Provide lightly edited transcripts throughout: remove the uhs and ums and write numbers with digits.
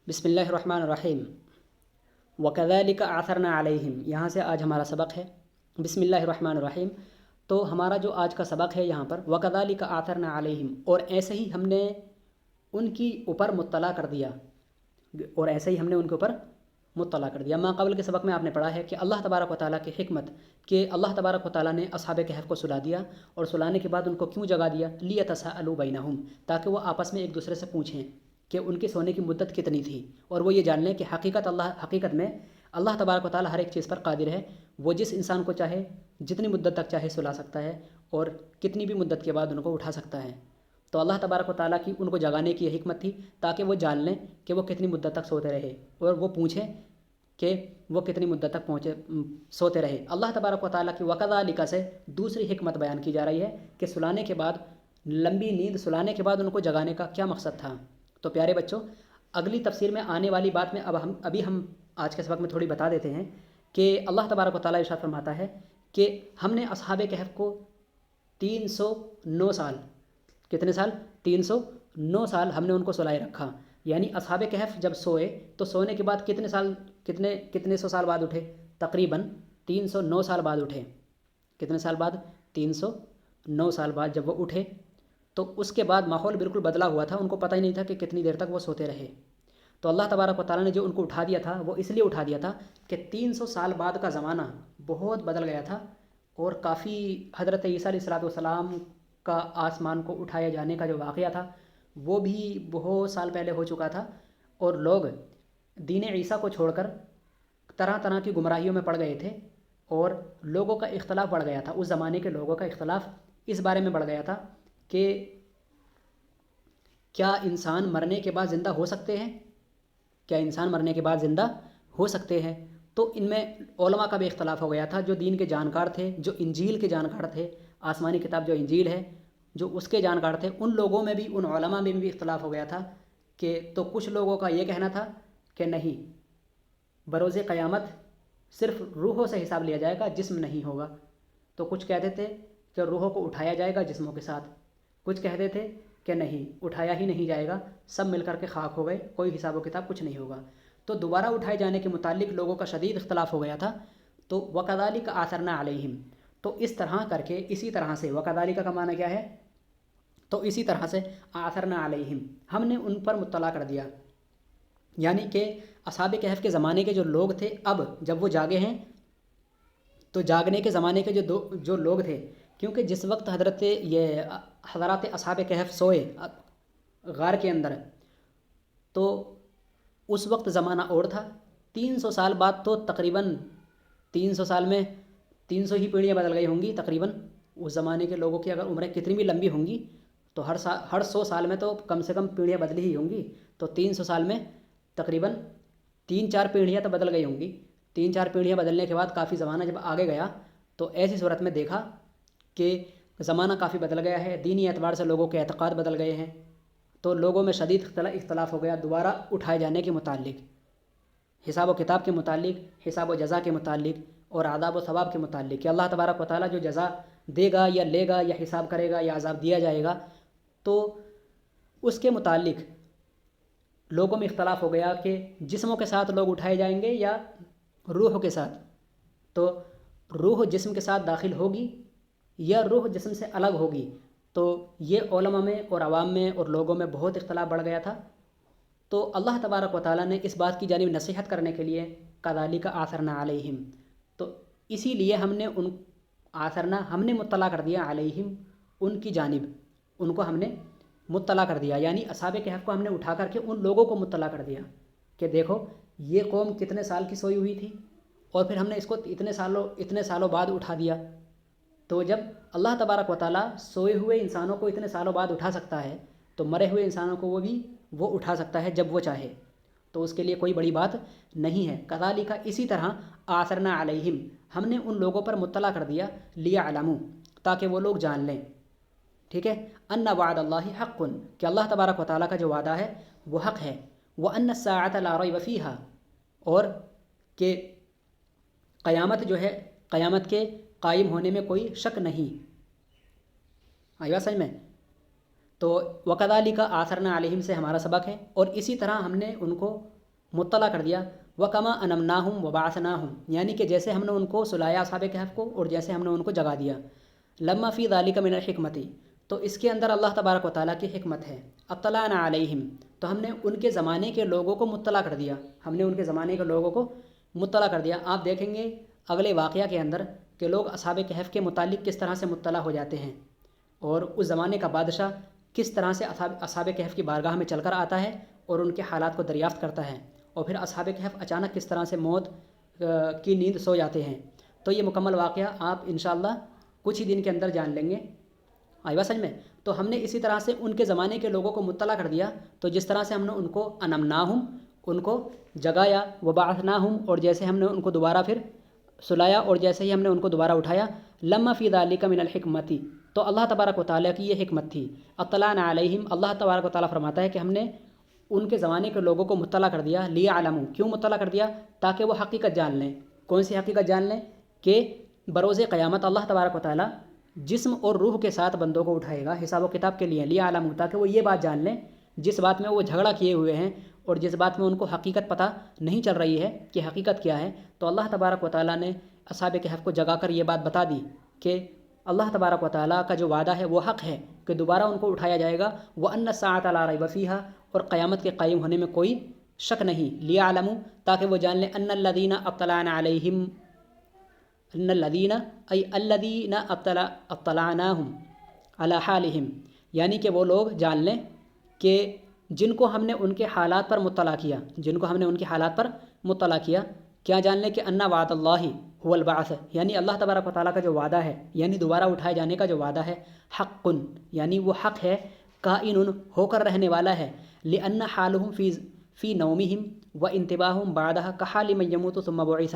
بسم اللہ الرحمن الرحیم وَكَذَلِكَ أَعْثَرْنَا عَلَيْهِمْ، یہاں سے آج ہمارا سبق ہے۔ بسم اللہ الرحمن الرحیم۔ تو ہمارا جو آج کا سبق ہے یہاں پر وَكَذَلِكَ أَعْثَرْنَا عَلَيْهِمْ، اور ایسے ہی ہم نے ان کی اوپر مطلع کر دیا، اور ایسے ہی ہم نے ان کے اوپر مطلع کر دیا۔ قبل کے سبق میں آپ نے پڑھا ہے کہ اللہ تبارک و تعالیٰ کی حکمت کہ اللہ تبارک و تعالیٰ نے اصحاب کہف کو سلا دیا، اور سلانے کے بعد ان کو کیوں جگا دیا؟ لِيَتَسَاءَلُوا بَيْنَهُمْ، تاکہ وہ آپس میں ایک دوسرے سے پوچھیں کہ ان کی سونے کی مدت کتنی تھی، اور وہ یہ جان لیں کہ حقیقت میں اللہ تبارک و تعالیٰ ہر ایک چیز پر قادر ہے۔ وہ جس انسان کو چاہے جتنی مدت تک چاہے سلا سکتا ہے، اور کتنی بھی مدت کے بعد ان کو اٹھا سکتا ہے۔ تو اللہ تبارک و تعالیٰ کی ان کو جگانے کی یہ حکمت تھی تاکہ وہ جان لیں کہ وہ کتنی مدت تک سوتے رہے، اور وہ پوچھیں کہ وہ کتنی مدت تک سوتے رہے۔ اللہ تبارک و تعالیٰ کی وَكَذَلِكَ سے دوسری حکمت بیان کی جا رہی ہے کہ سلانے کے بعد، لمبی نیند سلانے کے بعد ان کو جگانے کا کیا مقصد تھا۔ تو پیارے بچوں، اگلی تفسیر میں آنے والی بات میں ابھی ہم آج کے سبق میں تھوڑی بتا دیتے ہیں کہ اللہ تبارک و تعالیٰ ارشاد فرماتا ہے کہ ہم نے اصحاب کہف کو 309 سال، کتنے سال؟ 309 سال ہم نے ان کو سلائے رکھا۔ یعنی اصحاب کہف جب سوئے تو سونے کے بعد کتنے سو سال بعد اٹھے؟ تقریباً 309 سال بعد اٹھے۔ کتنے سال بعد؟ 309 سال بعد جب وہ اٹھے تو اس کے بعد ماحول بالکل بدلا ہوا تھا، ان کو پتہ ہی نہیں تھا کہ کتنی دیر تک وہ سوتے رہے۔ تو اللہ تبارک و تعالیٰ نے جو ان کو اٹھا دیا تھا وہ اس لیے اٹھا دیا تھا کہ 300 سال بعد کا زمانہ بہت بدل گیا تھا، اور کافی حضرت عیسیٰ علیہ السلام کا آسمان کو اٹھائے جانے کا جو واقعہ تھا وہ بھی بہت سال پہلے ہو چکا تھا، اور لوگ دین عیسیٰ کو چھوڑ کر طرح طرح کی گمراہیوں میں پڑ گئے تھے، اور لوگوں کا اختلاف بڑھ گیا تھا۔ اس زمانے کے لوگوں کا اختلاف اس بارے میں بڑھ گیا تھا کہ کیا انسان مرنے کے بعد زندہ ہو سکتے ہیں؟ کیا انسان مرنے کے بعد زندہ ہو سکتے ہیں؟ تو ان میں علماء کا بھی اختلاف ہو گیا تھا، جو دین کے جانکار تھے، جو انجیل کے جانکار تھے، آسمانی کتاب جو انجیل ہے جو اس کے جانکار تھے، ان لوگوں میں بھی، ان علماء میں بھی اختلاف ہو گیا تھا کہ تو کچھ لوگوں کا یہ کہنا تھا کہ نہیں، بروز قیامت صرف روحوں سے حساب لیا جائے گا، جسم نہیں ہوگا۔ تو کچھ کہتے تھے کہ روحوں کو اٹھایا جائے گا جسموں کے ساتھ، کچھ کہتے تھے کہ نہیں، اٹھایا ہی نہیں جائے گا، سب مل کر کے خاک ہو گئے، کوئی حساب و کتاب کچھ نہیں ہوگا۔ تو دوبارہ اٹھائے جانے کے متعلق لوگوں کا شدید اختلاف ہو گیا تھا۔ تو وَكَذَلِكَ أَعْثَرْنَا عَلَيْهِمْ، تو اس طرح کر کے، اسی طرح سے، وَكَذَلِكَ کا معنی کیا ہے؟ تو اسی طرح سے أَعْثَرْنَا عَلَيْهِمْ، ہم نے ان پر مطلع کر دیا۔ یعنی کہ اصحاب کہف کے زمانے کے جو لوگ تھے، اب جب وہ جاگے ہیں تو جاگنے کے زمانے کے جو لوگ تھے، کیونکہ جس وقت حضرات اصحاب کہف سوئے غار کے اندر، تو اس وقت زمانہ اور تھا۔ 300 سال بعد تو تقریباً 300 سال میں 300 ہی پیڑھیاں بدل گئی ہوں گی تقریباً۔ اس زمانے کے لوگوں کی اگر عمریں کتنی بھی لمبی ہوں گی تو ہر 100 سال میں تو کم سے کم پیڑھیاں بدلی ہی ہوں گی۔ تو 300 سال میں تقریباً 3-4 پیڑھیاں تو بدل گئی ہوں گی۔ 3-4 پیڑھیاں بدلنے کے بعد کافی زمانہ جب آگے گیا تو ایسی صورت میں دیکھا کہ زمانہ کافی بدل گیا ہے، دینی اعتبار سے لوگوں کے اعتقاد بدل گئے ہیں، تو لوگوں میں شدید اختلاف ہو گیا دوبارہ اٹھائے جانے کے متعلق، حساب و کتاب کے متعلق، حساب و جزا کے متعلق، اور عذاب و ثواب کے متعلق کہ اللہ تبارک و تعالیٰ جو جزا دے گا یا لے گا یا حساب کرے گا یا عذاب دیا جائے گا، تو اس کے متعلق لوگوں میں اختلاف ہو گیا کہ جسموں کے ساتھ لوگ اٹھائے جائیں گے یا روح کے ساتھ۔ تو روح جسم کے ساتھ داخل ہوگی یا روح جسم سے الگ ہوگی؟ تو یہ علماء میں اور عوام میں اور لوگوں میں بہت اختلاف بڑھ گیا تھا۔ تو اللہ تبارک و تعالیٰ نے اس بات کی جانب نصیحت کرنے کے لیے كَذَلِكَ أَعْثَرْنَا عَلَيْهِمْ، تو اسی لیے ہم نے مطلع کر دیا علیہم، ان کی جانب، ان کو ہم نے مطلع کر دیا، یعنی اصحاب کہف کو ہم نے اٹھا کر کے ان لوگوں کو مطلع کر دیا کہ دیکھو یہ قوم کتنے سال کی سوئی ہوئی تھی، اور پھر ہم نے اس کو اتنے سالوں بعد اٹھا دیا۔ تو جب اللہ تبارک و تعالیٰ سوئے ہوئے انسانوں کو اتنے سالوں بعد اٹھا سکتا ہے تو مرے ہوئے انسانوں کو وہ اٹھا سکتا ہے جب وہ چاہے، تو اس کے لیے کوئی بڑی بات نہیں ہے۔ كَذَلِكَ اسی طرح أَعْثَرْنَا عَلَيْهِمْ، ہم نے ان لوگوں پر مطلع کر دیا، لِيَعْلَمُوا، تاکہ وہ لوگ جان لیں، ٹھیک ہے، أَنَّ وَعْدَ اللَّهِ حَقٌّ، کہ اللہ تبارک و تعالیٰ کا جو وعدہ ہے وہ حق ہے، وَأَنَّ السَّاعَةَ لَا رَيْبَ فِيهَا، اور کہ قیامت جو ہے، قیامت کے قائم ہونے میں کوئی شک نہیں۔ آئی بات سمجھ میں؟ تو وَكَذَلِكَ أَعْثَرْنَا عَلَيْهِمْ سے ہمارا سبق ہے، اور اسی طرح ہم نے ان کو مطلع کر دیا، وکما انمناہم وبعثناہم، یعنی کہ جیسے ہم نے ان کو سلایا اصحاب کہف کو اور جیسے ہم نے ان کو جگا دیا۔ لما فی ذالک من الحکمت، تو اس کے اندر اللہ تبارک و تعالیٰ کی حکمت ہے۔ اطلعنا علیہم، تو ہم نے ان کے زمانے کے لوگوں کو مطلع کر دیا، ہم نے ان کے زمانے کے لوگوں کو مطلع کر دیا۔ آپ دیکھیں گے اگلے واقعہ کے اندر کہ لوگ اصحاب کہف کے متعلق کس طرح سے مطلع ہو جاتے ہیں، اور اس زمانے کا بادشاہ کس طرح سے اصحاب کہف کی بارگاہ میں چل کر آتا ہے اور ان کے حالات کو دریافت کرتا ہے، اور پھر اصحاب کہف اچانک کس طرح سے موت کی نیند سو جاتے ہیں۔ تو یہ مکمل واقعہ آپ انشاءاللہ کچھ ہی دن کے اندر جان لیں گے۔ آئی بات سمجھ میں؟ تو ہم نے اسی طرح سے ان کے زمانے کے لوگوں کو مطلع کر دیا، تو جس طرح سے ہم نے ان کو انمناہم، ان کو جگایا، وبعثناہم، اور جیسے ہم نے ان کو دوبارہ پھر سلایا اور جیسے ہی ہم نے ان کو دوبارہ اٹھایا، لما فی ذالک من الحکمت، تو اللہ تبارک و تعالیٰ کی یہ حکمت تھی۔ اطلعنا علیہم، اللہ تبارک و تعالیٰ فرماتا ہے کہ ہم نے ان کے زمانے کے لوگوں کو مطلع کر دیا، لیعلموا، کیوں مطلع کر دیا؟ تاکہ وہ حقیقت جان لیں۔ کون سی حقیقت جان لیں؟ کہ بروز قیامت اللہ تبارک و تعالیٰ جسم اور روح کے ساتھ بندوں کو اٹھائے گا حساب و کتاب کے لیے، لیعلموا، تاکہ وہ یہ بات جان لیں جس بات میں وہ جھگڑا کیے ہوئے ہیں اور جس بات میں ان کو حقیقت پتہ نہیں چل رہی ہے کہ حقیقت کیا ہے، تو اللہ تبارک و تعالیٰ نے اصحاب کہف کو جگا کر یہ بات بتا دی کہ اللہ تبارک و تعالیٰ کا جو وعدہ ہے وہ حق ہے کہ دوبارہ ان کو اٹھایا جائے گا، وَأَنَّ السَّاعَةَ لَا رَيْبَ فِيهَا، اور قیامت کے قائم ہونے میں کوئی شک نہیں، لیعلموا، تاکہ وہ جان لیں، ان الذین اطلعنا علیہم، ان الذین ای الذین اطلعناہم علی حالہم، یعنی کہ وہ لوگ جان لیں کہ جن کو ہم نے ان کے حالات پر مطلع کیا، جن کو ہم نے ان کے حالات پر مطلع کیا، کیا جان لیں کہ ان وعد اللہ هو البعث، یعنی اللہ تبارک و تعالیٰ کا جو وعدہ ہے، یعنی دوبارہ اٹھائے جانے کا جو وعدہ ہے، حق، یعنی وہ حق ہے، کائن، ہو کر رہنے والا ہے، لأن حالهم فی نومہم و انتباہم بعدہ کحال من یموت ثم بعث،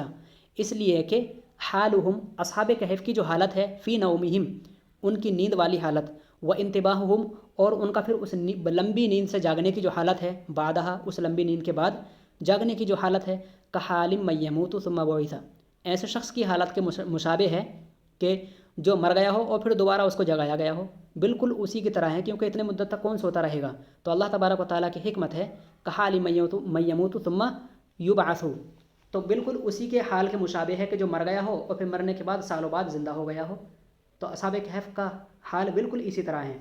اس لیے کہ حالہم، اصحاب کہف کی جو حالت ہے، فی نومہم، ان کی نیند والی حالت، و انتباہہم، اور ان کا پھر اس لمبی نیند سے جاگنے کی جو حالت ہے، بعدہ، اس لمبی نیند کے بعد جاگنے کی جو حالت ہے، کحال من یموت ثم بعث، ایسے شخص کی حالت کے مشابہ ہے کہ جو مر گیا ہو اور پھر دوبارہ اس کو جگایا گیا ہو، بالکل اسی کی طرح ہے، کیونکہ اتنے مدت تک کون سوتا رہے گا۔ تو اللہ تبارک و تعالیٰ کی حکمت ہے، کحال من یموت ثم یبعث، تو بالکل اسی کے حال کے مشابہ ہے کہ جو مر گیا ہو اور پھر مرنے کے بعد سالوں بعد زندہ ہو گیا ہو، تو اصحاب کہف کا حال بالکل اسی طرح ہے۔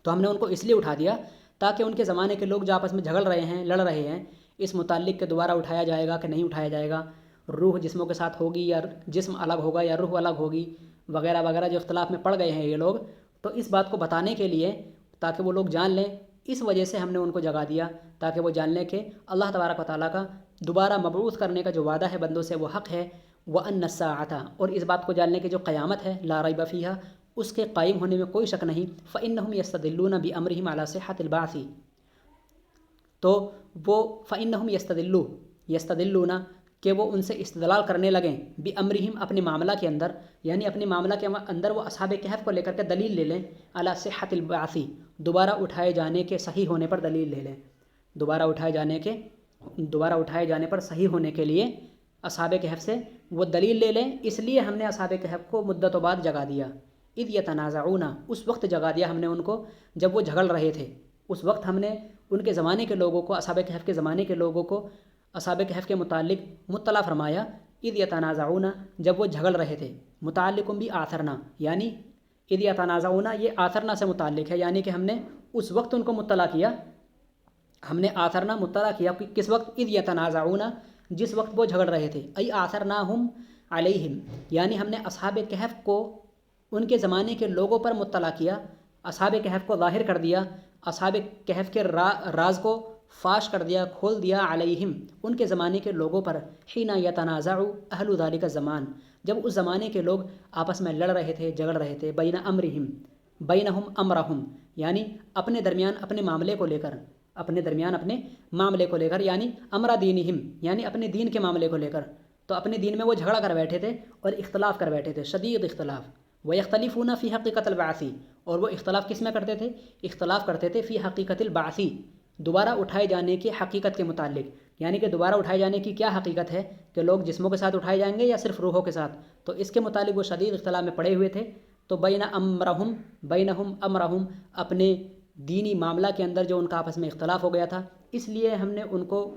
تو ہم نے ان کو اس لیے اٹھا دیا تاکہ ان کے زمانے کے لوگ جو آپس میں جھگڑ رہے ہیں، لڑ رہے ہیں اس متعلق کہ دوبارہ اٹھایا جائے گا کہ نہیں اٹھایا جائے گا، روح جسموں کے ساتھ ہوگی یا جسم الگ ہوگا یا روح الگ ہوگی، وغیرہ وغیرہ جو اختلاف میں پڑ گئے ہیں یہ لوگ، تو اس بات کو بتانے کے لیے تاکہ وہ لوگ جان لیں، اس وجہ سے ہم نے ان کو جگا دیا تاکہ وہ جان لیں کہ اللہ تبارک و تعالیٰ کا دوبارہ مبعوث کرنے کا جو وعدہ ہے بندوں سے وہ حق ہے، وَأَنَّ السَّاعَةَ، اور اس بات کو جان لیں کہ جو قیامت ہے، لا ریب فیہا، اس کے قائم ہونے میں کوئی شک نہیں، فَإِنَّهُمْ يَسْتَدِلُّونَ بِأَمْرِهِمْ عَلَى صِحَّةِ الْبَعْثِ، تو وہ فَإِنَّهُمْ يَسْتَدِلُّونَ، کہ وہ ان سے استدلال کرنے لگیں، بِأَمْرِهِمْ، اپنے معاملہ کے اندر، یعنی اپنے معاملہ کے اندر وہ اصحاب کہف کو لے کر کے دلیل لے لیں، علی صحت البعث، دوبارہ اٹھائے جانے کے صحیح ہونے پر دلیل لے لیں، دوبارہ اٹھائے جانے پر صحیح ہونے کے لیے اصحاب کہف سے وہ دلیل لے لیں، اس لیے ہم نے اصحاب کہف کو مدتوں بعد جگا دیا۔ اذ یتنازعون، اس وقت جگا دیا ہم نے ان کو جب وہ جھگڑ رہے تھے، اس وقت ہم نے ان کے زمانے کے لوگوں کو، اصحاب کہف کے زمانے کے لوگوں کو اصحاب کہف کے متعلق مطلع فرمایا، اذ یتنازعون، جب وہ جھگڑ رہے تھے، متعلق بھی آثرنا، یعنی اذ یتنازعون یہ آثرنا سے متعلق ہے، یعنی کہ ہم نے اس وقت ان کو مطلع کیا، ہم نے آثرنا مطلع کیا کس وقت، اذ یتنازعون، جس وقت وہ جھگڑ رہے تھے، ای آثرناہم علیہم، یعنی ہم نے اصحاب کہف کو ان کے زمانے کے لوگوں پر مطلع کیا، اصحاب کہف کو ظاہر کر دیا، اصحاب کہف کے راز کو فاش کر دیا، کھول دیا، علیہم، ان کے زمانے کے لوگوں پر، حین یتنازع اہل ذالک الزمان، جب اس زمانے کے لوگ آپس میں لڑ رہے تھے، جھگڑ رہے تھے، بینہم امرہم، یعنی اپنے درمیان اپنے معاملے کو لے کر، یعنی امر دینہم، یعنی اپنے دین کے معاملے کو لے کر، تو اپنے دین میں وہ جھگڑا کر بیٹھے تھے اور اختلاف کر بیٹھے تھے، شدید اختلاف، وَيَخْتَلِفُونَ فِي حَقِيقَةِ الْبَعْثِ، اور وہ اختلاف کس میں کرتے تھے؟ اختلاف کرتے تھے فی حقیقت البعث، دوبارہ اٹھائے جانے کی حقیقت کے متعلق، یعنی کہ دوبارہ اٹھائے جانے کی کیا حقیقت ہے، کہ لوگ جسموں کے ساتھ اٹھائے جائیں گے یا صرف روحوں کے ساتھ، تو اس کے متعلق وہ شدید اختلاف میں پڑے ہوئے تھے، تو بینہم امرہم، اپنے دینی معاملہ کے اندر جو ان کا آپس میں اختلاف ہو گیا تھا، اس لیے ہم نے ان کو